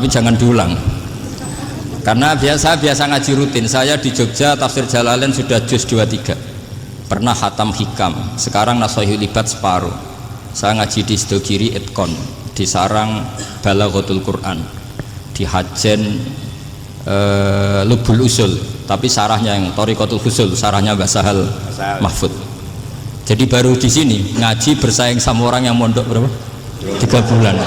tapi jangan diulang. Karena biasa ngaji rutin. Saya di Jogja tafsir Jalalain sudah juz 23. Pernah khatam hikam. Sekarang Nashihul Ibad separuh. Saya ngaji di Sidogiri Itkon, di Sarang Balaghatul Quran, di Hajen Lubul Usul, tapi sarahnya yang Thariqatul Husul, sarahnya Mbah Sahal Mahfud. Jadi baru di sini ngaji bersaing sama orang yang mondok berapa? 3 bulan.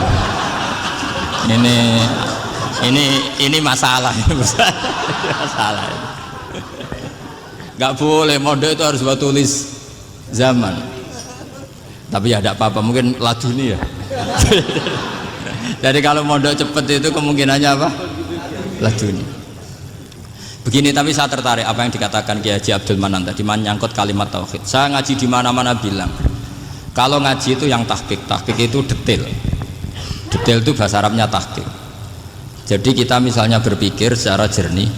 Ini masalah, masalah. Nggak boleh mondok itu harus buat tulis zaman. Tapi ya tidak apa-apa, mungkin laduni ya. Jadi kalau mondok cepet itu kemungkinannya apa? Laduni. Begini, tapi saya tertarik apa yang dikatakan Kiai Haji Abdul Manan tadi menyangkut kalimat tauhid. Saya ngaji di mana-mana bilang, kalau ngaji itu yang tahqiq itu detail. Detail itu bahasa Arabnya tahqiq. Jadi kita misalnya berpikir secara jernih,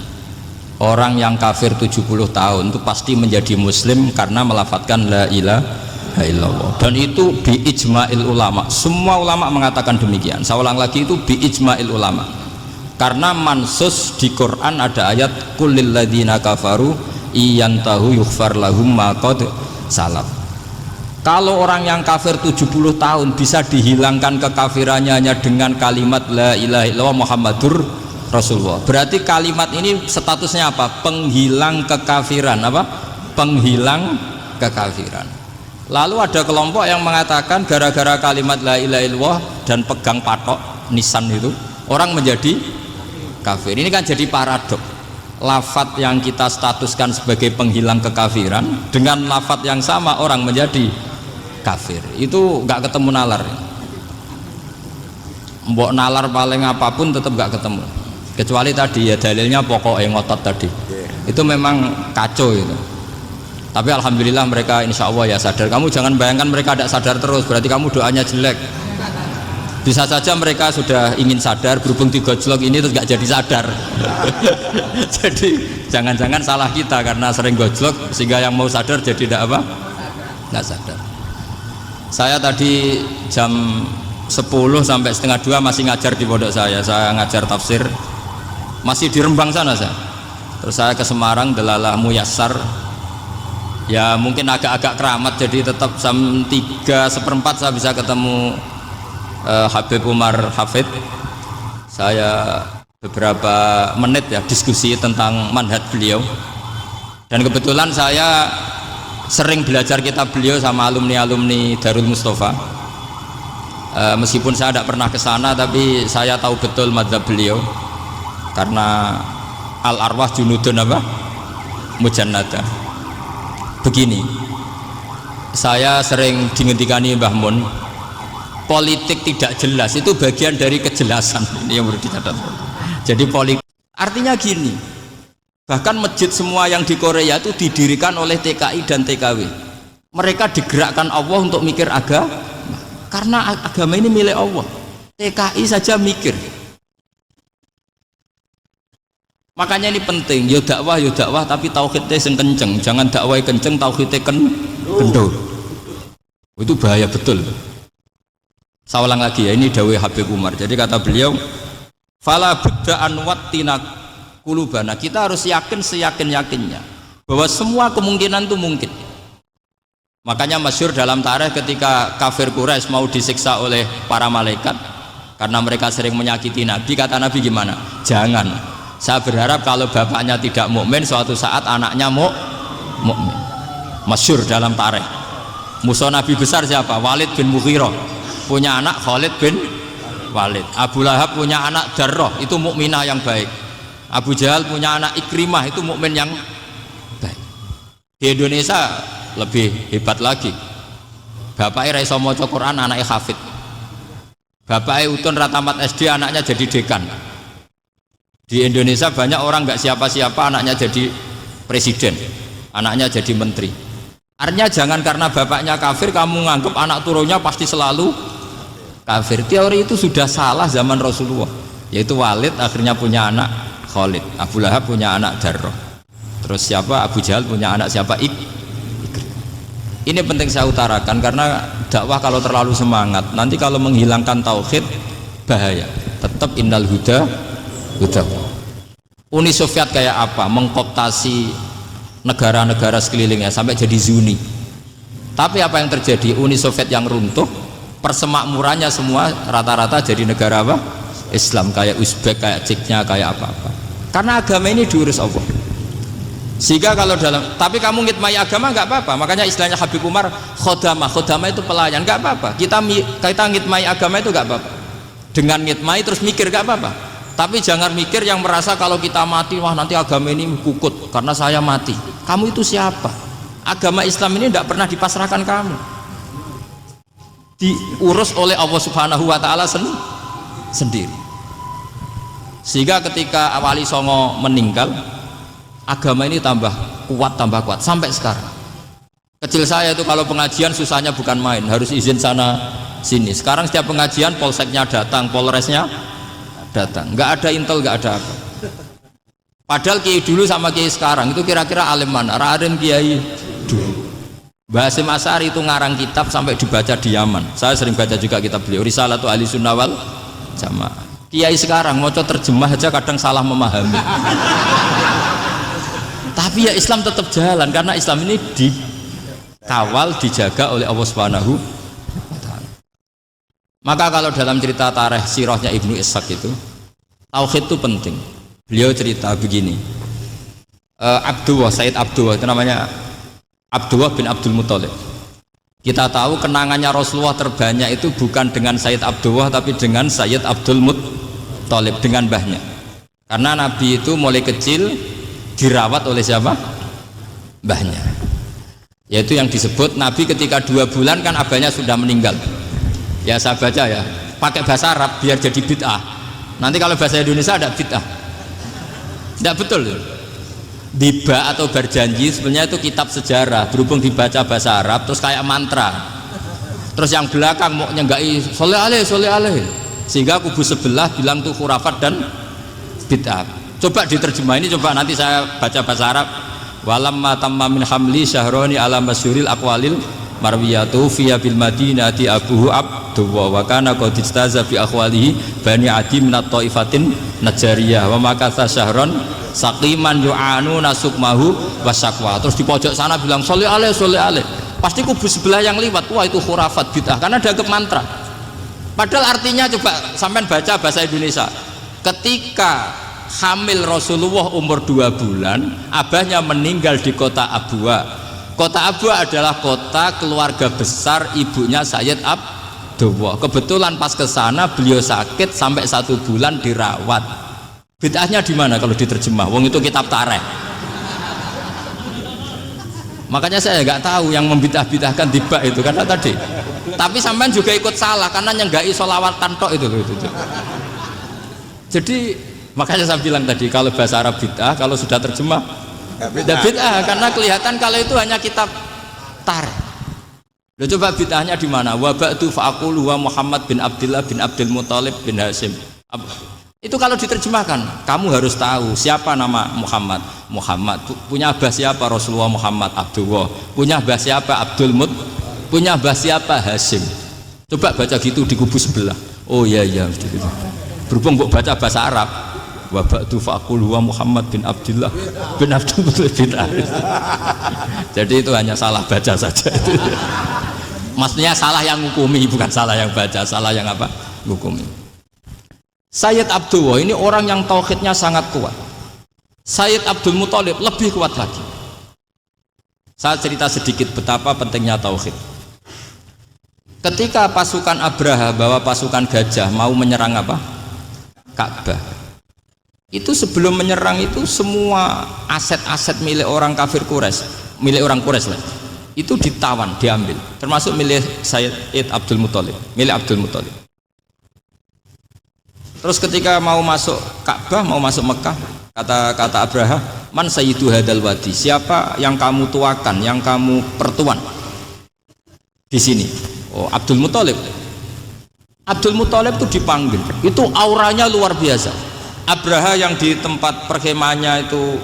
orang yang kafir 70 tahun itu pasti menjadi muslim karena melafadzkan la ilaha illallah, dan itu bi ijma'il ulama. Semua ulama mengatakan demikian. Saya ulang lagi, itu bi ijma'il ulama. Karena mansus di Quran ada ayat kullil ladzina kafaru iyantahu yughfar lahum ma qad salaf. Kalau orang yang kafir 70 tahun bisa dihilangkan kekafirannya hanya dengan kalimat la ilaha illallah Muhammadur Rasulullah, berarti kalimat ini statusnya apa? Penghilang kekafiran. Apa? Penghilang kekafiran. Lalu ada kelompok yang mengatakan gara-gara kalimat la ilaha illallah dan pegang patok nisan itu orang menjadi kafir. Ini kan jadi paradok. Lafadz yang kita statuskan sebagai penghilang kekafiran dengan lafadz yang sama orang menjadi kafir. Itu nggak ketemu nalar. Mbok nalar paling apapun tetap nggak ketemu. Kecuali tadi ya dalilnya pokoknya ngotot tadi. Itu memang kacau itu. Tapi alhamdulillah mereka insya Allah ya sadar. Kamu jangan bayangkan mereka tidak sadar terus, berarti kamu doanya jelek. Bisa saja mereka sudah ingin sadar, berhubung digojlok ini terus nggak jadi sadar. Jadi jangan-jangan salah kita karena sering gojlok sehingga yang mau sadar jadi tidak apa? Nggak sadar. Saya tadi jam 10 sampai setengah 2 masih ngajar di pondok saya ngajar tafsir masih di Rembang sana saya. Terus saya ke Semarang Delalah Muyassar. Ya mungkin agak-agak keramat, jadi tetap jam 3:4 saya bisa ketemu Habib Umar Hafid. Saya beberapa menit ya diskusi tentang manhaj beliau, dan kebetulan saya sering belajar kitab beliau sama alumni Darul Mustafa. Meskipun saya tidak pernah ke sana, tapi saya tahu betul mazhab beliau karena al arwah junudun apa? Mujannada. Begini, saya sering dingentikani Mbah Mun, politik tidak jelas itu bagian dari kejelasan. Ini yang perlu dicatat. Jadi politik artinya gini, bahkan masjid semua yang di Korea itu didirikan oleh TKI dan TKW. Mereka digerakkan Allah untuk mikir agama, karena agama ini milik Allah. TKI saja mikir. Makanya ini penting, yo dakwah tapi tauhidnya sing kenceng, jangan dakwah kenceng tauhidnya kendor. Itu bahaya betul. Saya ulang lagi ya, ini dawuh Habib Umar. Jadi kata beliau, fala budda an wattina kulubana, kita harus yakin seyakin-yakinnya bahwa semua kemungkinan itu mungkin. Makanya masyhur dalam tarikh ketika kafir Quraisy mau disiksa oleh para malaikat karena mereka sering menyakiti Nabi, kata Nabi gimana? Jangan. Saya berharap kalau bapaknya tidak mukmin, suatu saat anaknya mukmin. Masyhur dalam tarikh. Musuh Nabi besar siapa? Walid bin Mughirah. Punya anak Khalid bin Walid. Abu Lahab punya anak Darrah, itu mukminah yang baik. Abu Jahal punya anak Ikrimah, itu mukmin yang baik. Di Indonesia lebih hebat lagi. Bapaknya ra iso maca Quran, anaknya hafid. Bapaknya utun ratamat SD, anaknya jadi dekan. Di Indonesia banyak orang nggak siapa-siapa anaknya jadi presiden, anaknya jadi menteri. Artinya jangan karena bapaknya kafir kamu nganggap anak turunnya pasti selalu kafir. Teori itu sudah salah zaman Rasulullah. Yaitu Walid akhirnya punya anak Khalid, Abu Lahab punya anak Darrah. Terus siapa? Abu Jahal punya anak siapa? Ini penting saya utarakan karena dakwah kalau terlalu semangat nanti kalau menghilangkan tauhid bahaya. tetap innal huda huda. Uni Soviet kayak apa? Mengkooptasi negara-negara sekelilingnya sampai jadi Zuni. Tapi apa yang terjadi? Uni Soviet yang runtuh, persemakmurannya semua rata-rata jadi negara apa? Islam, kayak Uzbek, kayak Ceknya, kayak apa-apa. Karena agama ini diurus Allah. Sehingga kalau dalam, tapi kamu ngitmai agama nggak apa-apa. Makanya istilahnya Habib Umar, khodamah itu pelayan, nggak apa-apa. Kita ngitmai agama itu nggak apa-apa. Dengan ngitmai terus mikir nggak apa-apa. Tapi jangan mikir yang merasa kalau kita mati, wah nanti agama ini kukut karena saya mati. Kamu itu siapa? Agama Islam ini tidak pernah dipasrahkan kamu. Diurus oleh Allah Subhanahu wa Ta'ala sendiri. Sehingga ketika Wali Songo meninggal, agama ini tambah kuat sampai sekarang. Kecil saya itu kalau pengajian susahnya bukan main, harus izin sana sini. Sekarang setiap pengajian polseknya datang, polresnya datang, nggak ada intel, nggak ada apa. Padahal kiai dulu sama kiai sekarang itu kira-kira alim mana? Alim kiai dulu. Mbah Hasyim Asy'ari itu ngarang kitab sampai dibaca di Yaman. Saya sering baca juga kitab beliau, Risalatu Ahli Sunnah wal Jamaah. Kiai sekarang mau terjemah aja kadang salah memahami. Tapi ya Islam tetap jalan karena Islam ini dikawal, dijaga oleh Allah Subhanahu wa Ta'ala. Maka kalau dalam cerita tarikh sirahnya Ibnu Ishaq itu, tauhid itu penting. Beliau cerita begini, Sayyid Abdullah itu namanya Abdullah bin Abdul Muthalib. Kita tahu kenangannya Rasulullah terbanyak itu bukan dengan Sayyid Abdullah tapi dengan Sayyid Abdul Muthalib, dengan mbahnya. Karena Nabi itu mulai kecil dirawat oleh siapa? Mbahnya. Yaitu yang disebut Nabi ketika 2 bulan kan abahnya sudah meninggal. Ya saya baca ya, pakai bahasa Arab biar jadi bid'ah. Nanti kalau bahasa Indonesia ada bid'ah. Tidak betul. Diba atau berjanji sebenarnya itu kitab sejarah, berhubung dibaca bahasa Arab terus kayak mantra. Terus yang belakang mau nyenggai soleh aleh, sehingga kubu sebelah bilang tuh khurafat dan bid'ah. Coba diterjemah ini, coba nanti saya baca bahasa Arab. Walamma tamma min hamli syahroni ala masyuril aqwalil marwiyatu fiya bil madinati abuhu Abdullah wa kana qad istaza fi akhwalihi bani adi min at-taifatin najariyah wa makatha syahron saqiman yu'anu nasukmahu wasakwa. Terus di pojok sana bilang sholli alaihi. Pasti kubu sebelah yang liwat, wah itu khurafat bid'ah karena dianggap mantra. Padahal artinya coba sampean baca bahasa Indonesia. Ketika hamil Rasulullah umur 2 bulan, abahnya meninggal di kota Abwa. Kota Abwa adalah kota keluarga besar ibunya Sayyid Abdullah. Kebetulan pas ke sana beliau sakit sampai 1 bulan dirawat. Bid'ahnya di mana kalau diterjemah? Wong itu kitab tarikh. Makanya saya nggak tahu yang membidah-bidahkan tiba itu karena tadi. Tapi sampean juga ikut salah karena nyenggai sholawat tantok itu. Jadi makanya saya bilang tadi kalau bahasa Arab bid'ah, kalau sudah terjemah bid'ah karena kelihatan kalau itu hanya kitab tarikh. Loh, coba bid'ahnya di mana? Wa ba'du fa'aqulu wa Muhammad bin Abdullah bin Abdul Muthalib bin Hasyim. Itu kalau diterjemahkan, kamu harus tahu siapa nama Muhammad. Muhammad punya abah siapa? Rasulullah Muhammad Abdullah. Punya abah siapa? Abdul Mut. Punya abah siapa? Hasyim. Coba baca gitu di kubu sebelah. Oh iya gitu. Berhubung baca bahasa Arab. Wa ba'du fa'aqulu wa Muhammad bin Abdullah bin Abdul Muthalib bin Hasyim. Jadi itu hanya salah baca saja itu. Maksudnya salah yang hukumi, bukan salah yang baca, salah yang apa? Hukumi. Sayyid Abdullah ini orang yang tauhidnya sangat kuat. Sayyid Abdul Muthalib lebih kuat lagi. Saya cerita sedikit betapa pentingnya tauhid. Ketika pasukan Abraha bawa pasukan gajah mau menyerang apa? Ka'bah. Itu sebelum menyerang itu semua aset-aset milik orang kafir Quraisy, milik orang Quraisy lah. Itu ditawan, diambil, termasuk milik Sayyid Abdul Muthalib, milik Abdul Muthalib. Terus ketika mau masuk Ka'bah, mau masuk Mekah, kata Abraha, man sayyidu hadal wadi, siapa yang kamu tuakan, yang kamu pertuan di sini? Oh, Abdul Muthalib. Abdul Muthalib itu dipanggil, itu auranya luar biasa. Abraha yang di tempat perkemahannya itu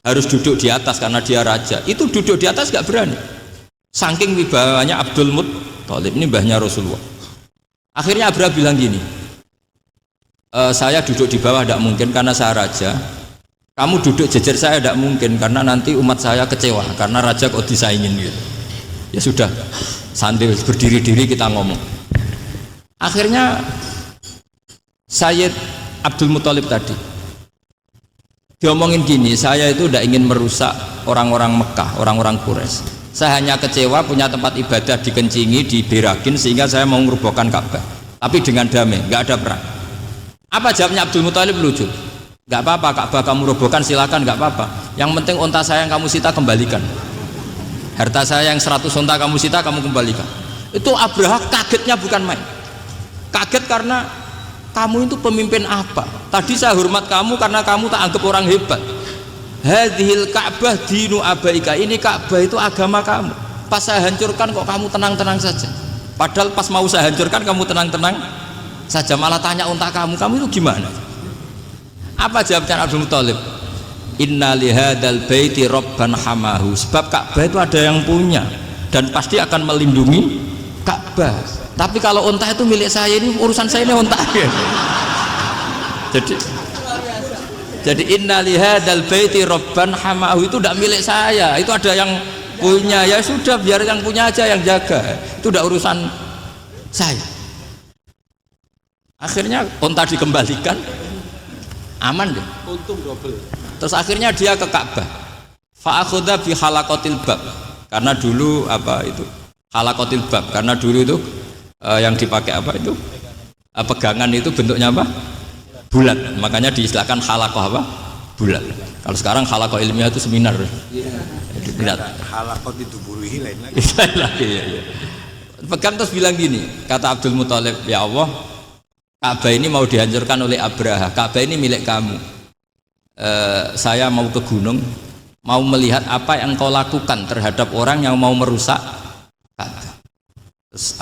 harus duduk di atas karena dia raja, itu duduk di atas gak berani, saking wibawanya Abdul Muthalib. Ini mbahnya Rasulullah. Akhirnya Abraha bilang gini, saya duduk di bawah tidak mungkin karena saya raja. Kamu duduk jejer saya tidak mungkin karena nanti umat saya kecewa karena raja kok disaingin gitu. Ya sudah, sambil berdiri-diri kita ngomong. Akhirnya Sayyid Abdul Muthalib tadi diomongin gini, saya itu tidak ingin merusak orang-orang Mekah, orang-orang Quraisy. Saya hanya kecewa punya tempat ibadah dikencingi, diberakin sehingga saya mau merubuhkan Ka'bah. Tapi dengan damai, nggak ada perang. Apa jawabnya Abdul Muthalib? Lucu. Nggak apa-apa, Ka'bah kamu robohkan silakan, nggak apa-apa. Yang penting unta saya yang kamu sita kembalikan. Harta saya yang 100 unta kamu sita kamu kembalikan. Itu Abraha kagetnya bukan main. Kaget karena kamu itu pemimpin apa? Tadi saya hormat kamu karena kamu tak anggap orang hebat. Hadhil Ka'bah dinu abaika, ini Ka'bah itu agama kamu. Pas saya hancurkan kok kamu tenang-tenang saja. Padahal pas mau saya hancurkan kamu tenang-tenang saja, malah tanya unta kamu itu gimana? Apa jawabnya Abdul Muthalib? Inna lihadal baiti robban hamahu, sebab Ka'bah itu ada yang punya dan pasti akan melindungi Ka'bah. Tapi kalau unta itu milik saya, ini urusan saya, ini unta. Jadi inna lihadal baiti robban hamahu itu tidak milik saya, itu ada yang punya. Ya sudah, biar yang punya aja yang jaga, itu tidak urusan saya. Akhirnya unta dikembalikan, aman deh, untung double. Terus akhirnya dia ke Ka'bah, fa'akhudha bi halaqatil bab, karena dulu apa itu halaqatil bab, karena dulu itu yang dipakai apa itu pegangan itu bentuknya apa, bulat, makanya diistilahkan halaqah apa, bulat. Kalau sekarang halaqah ilmiah itu seminar. Tidak. Halaqah itu buruhi lain lagi. Ya. Pegang terus bilang gini, kata Abdul Muthalib, ya Allah, Ka'bah ini mau dihancurkan oleh Abraha, Ka'bah ini milik kamu. Saya mau ke gunung, mau melihat apa yang kau lakukan terhadap orang yang mau merusak Ka'bah. Terus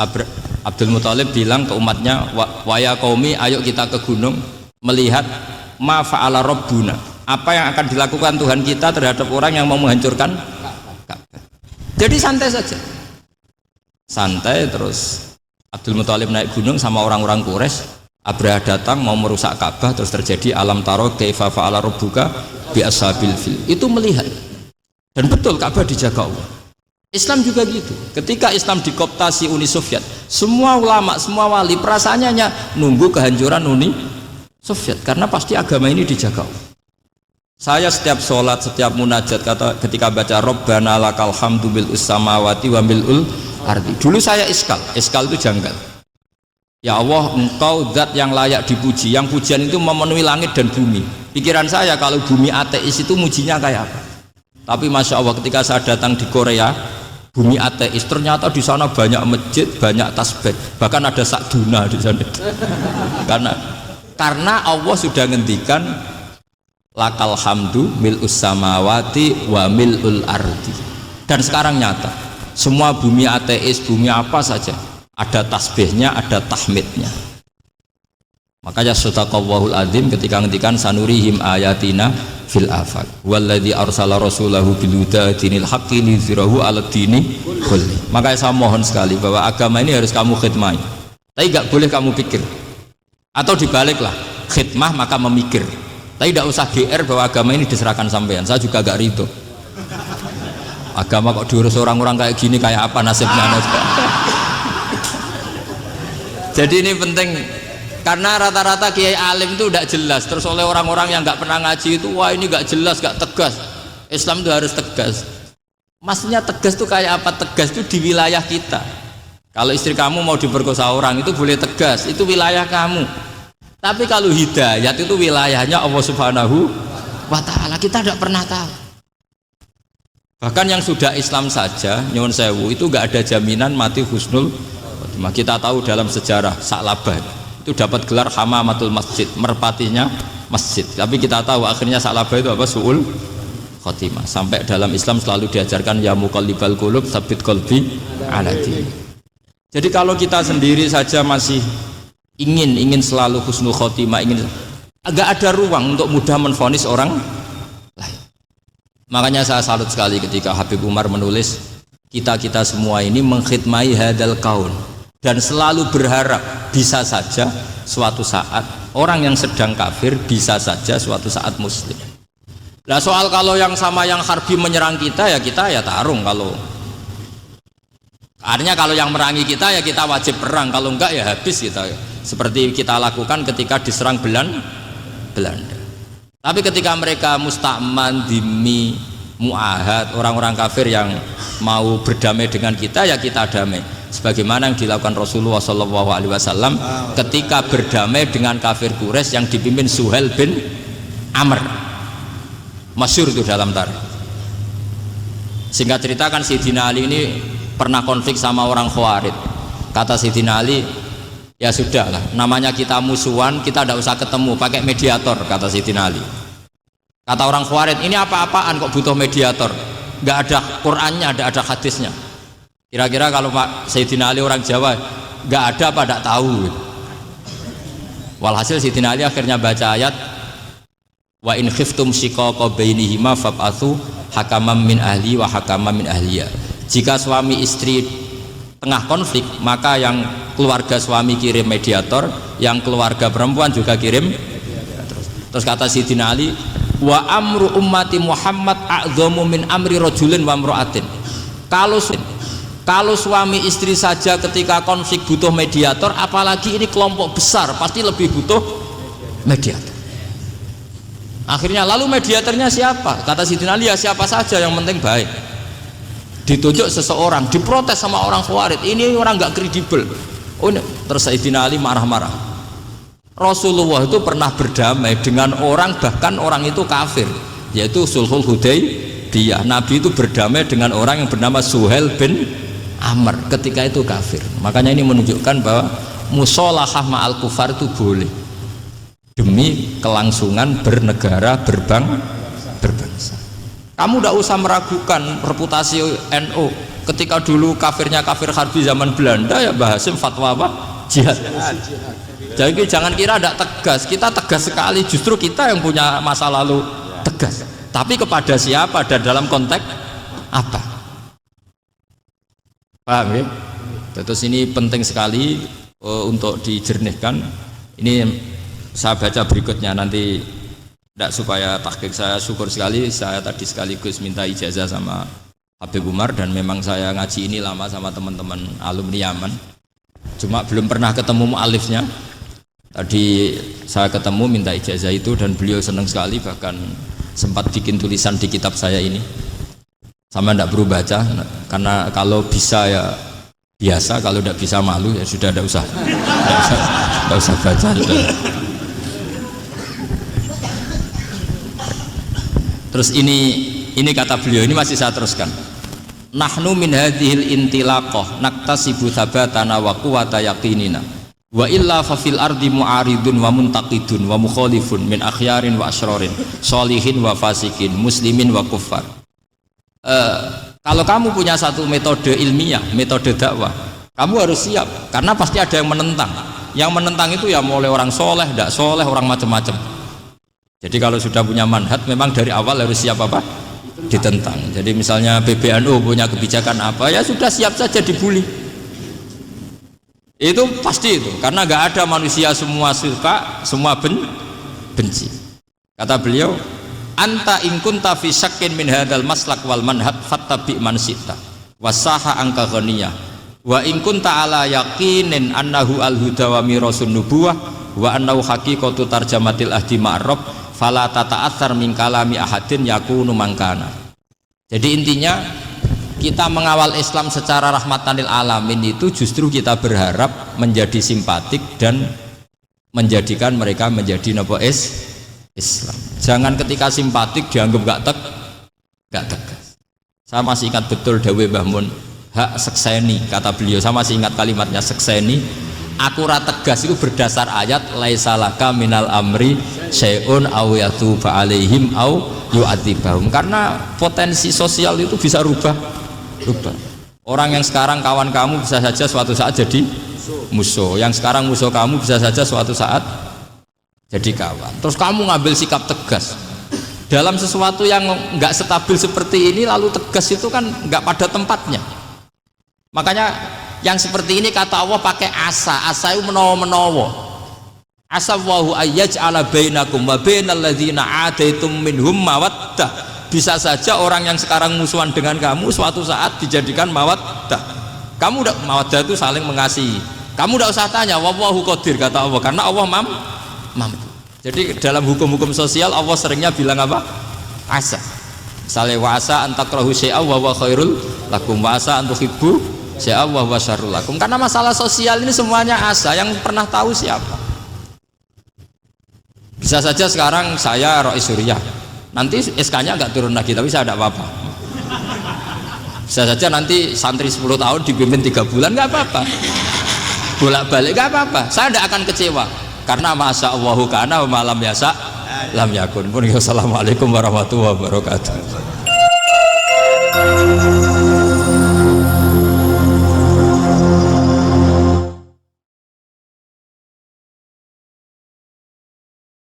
Abdul Muthalib bilang ke umatnya, wa ya qaumi, ayo kita ke gunung melihat ma fa'ala rabbuna, apa yang akan dilakukan Tuhan kita terhadap orang yang mau menghancurkan Ka'bah. Jadi santai saja, santai. Terus Abdul Muthalib naik gunung sama orang-orang Quraisy. Abraha datang mau merusak Ka'bah, terus terjadi alam taro kaifa fa'ala rabbuka bi ashabil fil. Itu melihat, dan betul Ka'bah dijaga Allah. Islam juga gitu. Ketika Islam dikooptasi Uni Soviet, semua ulama, semua wali perasaannya hanya nunggu kehancuran Uni Soviet, karena pasti agama ini dijaga Allah. Saya setiap sholat, setiap munajat, ketika baca Rabbana lakal hamdu bil samawati wa mil'ul ardi, dulu saya iskal itu janggal. Ya Allah, engkau zat yang layak dipuji, yang pujian itu memenuhi langit dan bumi. Pikiran saya kalau bumi ateis itu mujinya kayak apa? Tapi Masya Allah, ketika saya datang di Korea, bumi ateis, ternyata di sana banyak masjid, banyak tasbih, bahkan ada sakduna di sana. Karena Allah sudah ngendikan lakal hamdu mil'us samawati wa mil'ul ardi. Dan sekarang nyata, semua bumi ateis, bumi apa saja, ada tasbihnya, ada tahmidnya. Makanya sadaqallahul adzim ketika ngendikan sanurihim ayatina fil afaq walladzi arsala rasulahu bil huda dinil haqqi liyuzhirahu 'alad dini kulli. Makanya saya mohon sekali bahwa agama ini harus kamu khidmah, tapi enggak boleh kamu pikir. Atau dibaliklah, khidmah maka memikir. Tapi tidak usah GR bahwa agama ini diserahkan sampean. Saya juga agak ridho. Agama kok diurus orang-orang kayak gini, kayak apa nasibnya? Jadi ini penting, karena rata-rata kiai alim itu tidak jelas. Terus oleh orang-orang yang nggak pernah ngaji itu, wah ini nggak jelas, nggak tegas. Islam itu harus tegas. Maksudnya tegas itu kayak apa? Tegas itu di wilayah kita. Kalau istri kamu mau diperkosa orang itu boleh tegas, itu wilayah kamu. Tapi kalau hidayat itu wilayahnya Allah Subhanahu wa Ta'ala, kita tidak pernah tahu. Bahkan yang sudah Islam saja, nyuwun sewu, itu nggak ada jaminan mati husnul. Kita tahu dalam sejarah Sa'labah itu dapat gelar hamamatul masjid, merpatinya masjid. Tapi kita tahu akhirnya Sa'labah itu apa? Su'ul khotimah. Sampai dalam Islam selalu diajarkan ya muqallibal qulub tsabbit qalbi ala din. Jadi kalau kita sendiri saja masih ingin selalu husnul khotimah, agak ada ruang untuk mudah menvonis orang lain. Makanya saya salut sekali ketika Habib Umar menulis kita semua ini mengkhidmai hadal kaun dan selalu berharap bisa saja suatu saat Orang yang sedang kafir bisa saja suatu saat muslim. Nah soal kalau yang sama yang harbi menyerang kita ya tarung. Kalau artinya kalau yang merangi kita ya kita wajib perang, kalau enggak ya habis kita. Seperti kita lakukan ketika diserang Belanda. Tapi ketika mereka musta'man, dhimmi, mu'ahad, orang-orang kafir yang mau berdamai dengan kita ya kita damai. Sebagaimana yang dilakukan Rasulullah SAW ketika berdamai dengan kafir Quraisy yang dipimpin Suhail bin Amr, masyhur itu dalam tarikh. Singkat cerita kan Sayyidina Ali ini pernah konflik sama orang Khawarij. Kata Sayyidina Ali, ya sudah lah, namanya kita musuhan, kita tidak usah ketemu, pakai mediator, kata Sayyidina Ali. Kata orang Khawarij, ini apa-apaan kok butuh mediator, nggak ada Qur'annya, nggak ada hadisnya. Kira-kira kalau Pak Sayyidina Ali orang Jawa, nggak ada apa tidak tahu. Walhasil Sayyidina Ali akhirnya baca ayat, wa in khiftum shiqaqa bainihima fab'atsu hakaman min ahli wa hakaman min ahliya. Jika suami istri tengah konflik, maka yang keluarga suami kirim mediator, yang keluarga perempuan juga kirim. Terus kata Sayyidina Ali, wa amru ummati Muhammad a'dhamu min amri rajulin wa imra'atin. Kalau suami istri saja ketika konflik butuh mediator, apalagi ini kelompok besar pasti lebih butuh mediator. Akhirnya lalu mediatornya siapa? Kata Sayyidina Ali, ya siapa saja yang penting baik. Ditunjuk seseorang, diprotes sama orang Khawarij, ini orang nggak kredibel. Oh, terus Sayyidina Ali marah-marah. Rasulullah itu pernah berdamai dengan orang, bahkan orang itu kafir, yaitu Sulhul Hudaybiyah. Nabi itu berdamai dengan orang yang bernama Suhail bin Amr ketika itu kafir. Makanya ini menunjukkan bahwa musolahah ma'al kufar itu boleh demi kelangsungan bernegara, berbangsa. Kamu tidak usah meragukan reputasi NU. Ketika dulu kafirnya kafir harbi zaman Belanda, ya Mbah Hasim fatwa apa? Jihad. Jadi jangan kira tidak tegas, kita tegas sekali, justru kita yang punya masa lalu tegas. Tapi kepada siapa dan dalam konteks apa? Paham ya? Terus ini penting sekali untuk dijernihkan. Ini saya baca berikutnya nanti, tidak supaya tahqiq. Saya syukur sekali, saya tadi sekaligus minta ijazah sama Habib Umar, dan memang saya ngaji ini lama sama teman-teman alumni Yaman, cuma belum pernah ketemu mu'alifnya. Tadi saya ketemu minta ijazah itu dan beliau senang sekali, bahkan sempat bikin tulisan di kitab saya ini. Sama tidak perlu baca, karena kalau bisa ya biasa, kalau tidak bisa malu ya sudah, tidak usah baca. Terus ini kata beliau, ini masih saya teruskan. Nahnu min hadhil intilaqah naktasibu thabatana wa quwwata yaqinina wa illa fa fil ardi mu'aridun wa muntaqidun wa mukhalifun min akhyarin wa asyrarin sholihin wa fasikin muslimin wa kuffar. Kalau kamu punya satu metode ilmiah, metode dakwah, kamu harus siap, karena pasti ada yang menentang. Yang menentang itu ya mulai orang soleh, tidak soleh, orang macam-macam. Jadi kalau sudah punya manhaj, memang dari awal harus siap apa? Ditentang. Jadi misalnya PBNU punya kebijakan apa, ya sudah siap saja dibully. Itu pasti itu, karena nggak ada manusia semua suka, semua benci. Kata beliau, anta in kunta fi syakkin min hadzal maslak wal manhaj fattabi man syi'ta wasaha angka ghaniyah wa in kunta ala yaqinin annahu al huda wa mirasun nubuwah wa annahu haqiqatu tarjamatil ahdi ma'rab fala tata'athar min kalami ahadin yakunu mangkana. Jadi intinya kita mengawal Islam secara rahmatan lil alamin itu justru kita berharap menjadi simpatik dan menjadikan mereka menjadi Islam. Jangan ketika simpatik dianggap gak tegas. Saya masih ingat betul dawuh Mbah Mun, hak sekseni, kata beliau. Saya masih ingat kalimatnya, sekseni. Aku ra tegas itu berdasar ayat laisa laka minal amri syai'un aw yatuba alaihim aw yu'adzibahum. Karena potensi sosial itu bisa rubah. Orang yang sekarang kawan kamu bisa saja suatu saat jadi musuh. Yang sekarang musuh kamu bisa saja suatu saat jadi kawan. Terus kamu ngambil sikap tegas dalam sesuatu yang nggak stabil seperti ini, lalu tegas itu kan nggak pada tempatnya. Makanya yang seperti ini kata Allah pakai asa itu menowo. Asallahu ayyaj'ala bainakum wa bainal ladzina ataitum minhum mawaddah. Bisa saja orang yang sekarang musuhan dengan kamu suatu saat dijadikan mawaddah. Kamu udah mawaddah itu saling mengasihi. Kamu tidak usah tanya, wallahu qadir kata Allah, karena Allah mampu. Jadi dalam hukum-hukum sosial Allah seringnya bilang apa? Asa. Misalnya wa asa an takrahu syai'a wa huwa khairul lakum, wa asa an tuhibbu syai'a wa huwa syarrul lakum. Karena masalah sosial ini semuanya asa, yang pernah tahu siapa? Bisa saja sekarang saya Rois Suriah, nanti SK-nya nggak turun lagi, tapi saya tidak apa-apa. Bisa saja nanti santri 10 tahun dipimpin 3 bulan, nggak apa-apa. Bolak-balik nggak apa-apa, saya tidak akan kecewa. Karena masa Allahu kana wa malam yasa lam yakun. Assalamualaikum warahmatullahi wabarakatuh.